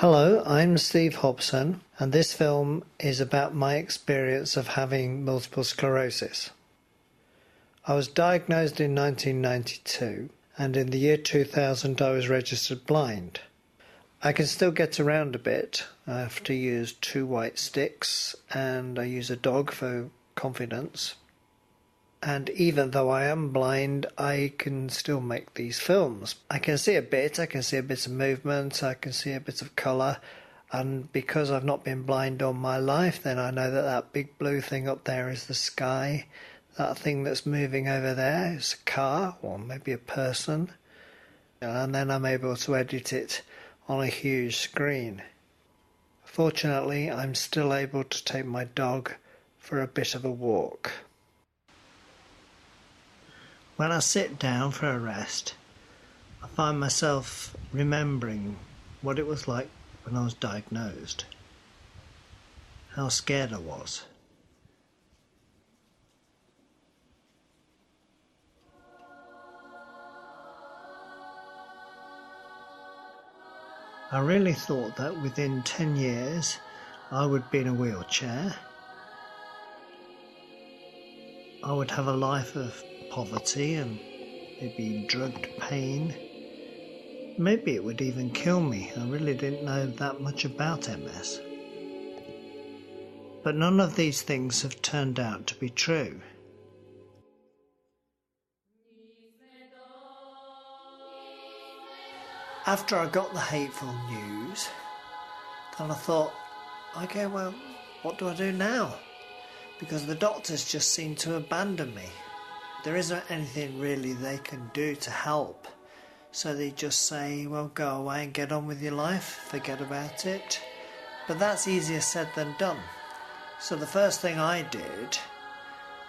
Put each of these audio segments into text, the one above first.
Hello, I'm Steve Hobson, and this film is about my experience of having multiple sclerosis. I was diagnosed in 1992, and in the year 2000 I was registered blind. I can still get around a bit. I have to use 2 white sticks, and I use a dog for confidence. And even though I am blind, I can still make these films. I can see a bit of movement, I can see a bit of colour, and because I've not been blind all my life, then I know that that big blue thing up there is the sky. That thing that's moving over there is a car, or maybe a person. And then I'm able to edit it on a huge screen. Fortunately, I'm still able to take my dog for a bit of a walk. When I sit down for a rest, I find myself remembering what it was like when I was diagnosed, how scared I was. I really thought that within 10 years I would be in a wheelchair. I would have a life of poverty and maybe drugged pain. Maybe it would even kill me. I really didn't know that much about MS. But none of these things have turned out to be true. After I got the hateful news, then I thought, okay, well, what do I do now? Because the doctors just seem to abandon me. There isn't anything really they can do to help. So they just say, well, go away and get on with your life, forget about it. But that's easier said than done. So the first thing I did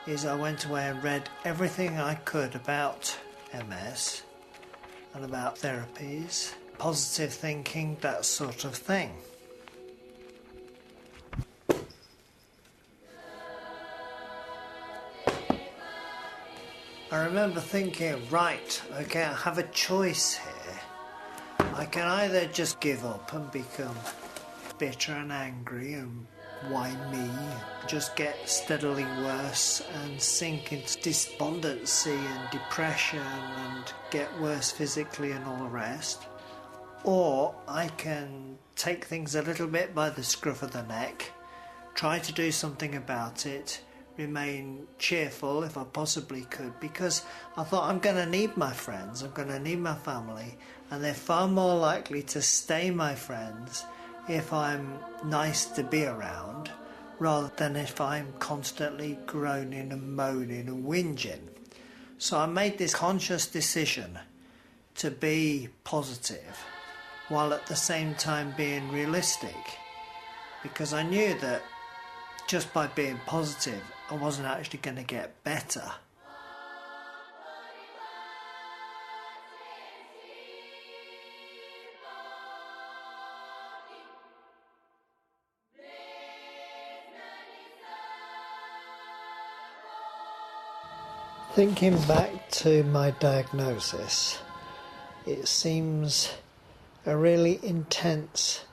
is I went away and read everything I could about MS and about therapies, positive thinking, that sort of thing. I remember thinking, right, okay, I have a choice here. I can either just give up and become bitter and angry and why me, just get steadily worse and sink into despondency and depression and get worse physically and all the rest. Or I can take things a little bit by the scruff of the neck, try to do something about it, remain cheerful if I possibly could, because I thought I'm going to need my friends, I'm going to need my family, and they're far more likely to stay my friends if I'm nice to be around rather than if I'm constantly groaning and moaning and whinging. So I made this conscious decision to be positive while at the same time being realistic, because I knew that just by being positive I wasn't actually going to get better. Thinking back to my diagnosis, it seems a really intense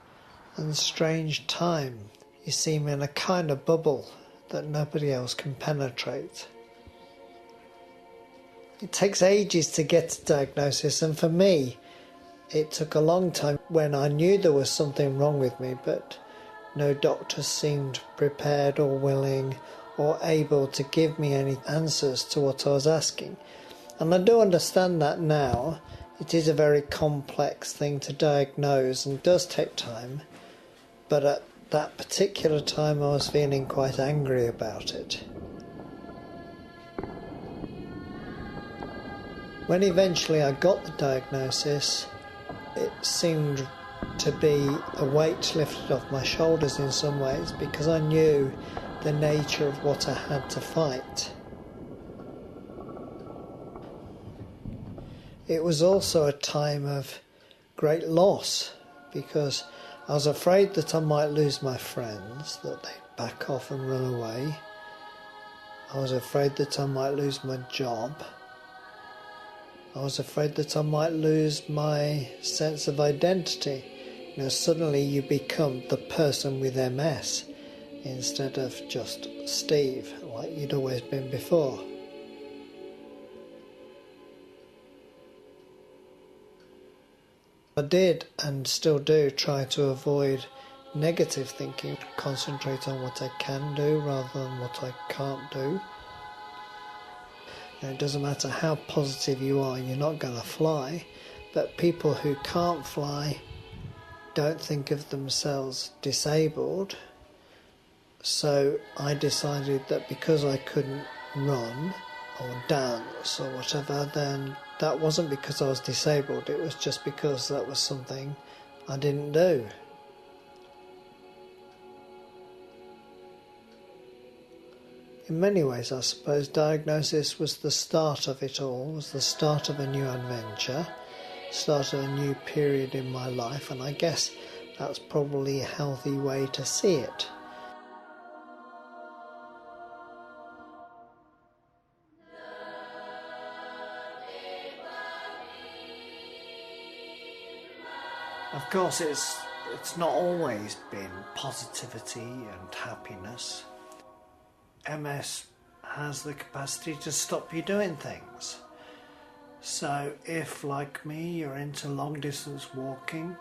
and strange time. You seem in a kind of bubble that nobody else can penetrate. It takes ages to get to diagnosis, and for me it took a long time when I knew there was something wrong with me, but no doctor seemed prepared or willing or able to give me any answers to what I was asking. And I do understand that now. It is a very complex thing to diagnose and does take time, but at that particular time I was feeling quite angry about it. When eventually I got the diagnosis, it seemed to be a weight lifted off my shoulders in some ways, because I knew the nature of what I had to fight. It was also a time of great loss, because I was afraid that I might lose my friends, that they'd back off and run away. I was afraid that I might lose my job. I was afraid that I might lose my sense of identity. suddenly you become the person with MS instead of just Steve, like you'd always been before. I did and still do try to avoid negative thinking, concentrate on what I can do rather than what I can't do. And it doesn't matter how positive you are, you're not going to fly, but people who can't fly don't think of themselves disabled. So I decided that because I couldn't run or dance or whatever, then that wasn't because I was disabled, it was just because that was something I didn't do. In many ways, I suppose, diagnosis was the start of it all, was the start of a new adventure, start of a new period in my life, and I guess that's probably a healthy way to see it. Of course, it's not always been positivity and happiness. MS has the capacity to stop you doing things. So if, like me, you're into long distance walking,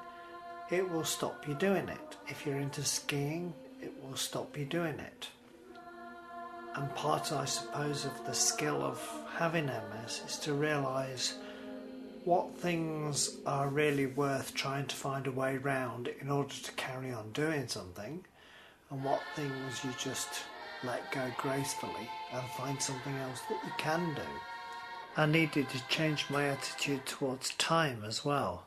it will stop you doing it. If you're into skiing, it will stop you doing it. And part, I suppose, of the skill of having MS is to realise what things are really worth trying to find a way round in order to carry on doing something, and what things you just let go gracefully and find something else that you can do. I needed to change my attitude towards time as well.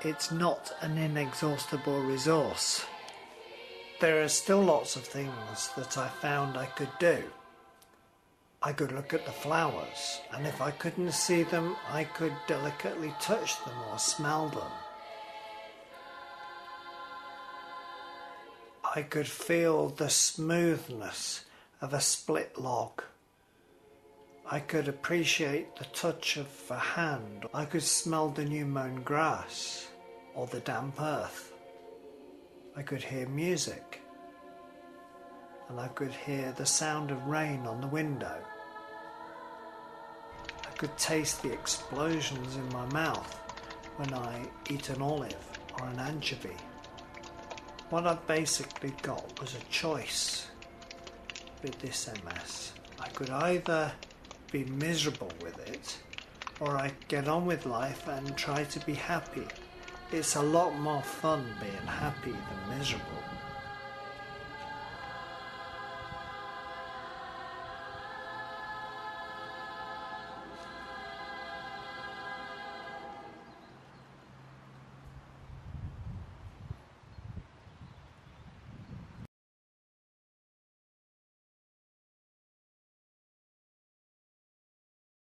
It's not an inexhaustible resource. There are still lots of things that I found I could do. I could look at the flowers, and if I couldn't see them, I could delicately touch them or smell them. I could feel the smoothness of a split log. I could appreciate the touch of a hand. I could smell the new mown grass or the damp earth. I could hear music, and I could hear the sound of rain on the window. I could taste the explosions in my mouth when I eat an olive or an anchovy. What I basically got was a choice with this MS. I could either be miserable with it, or I get on with life and try to be happy. It's a lot more fun being happy than miserable.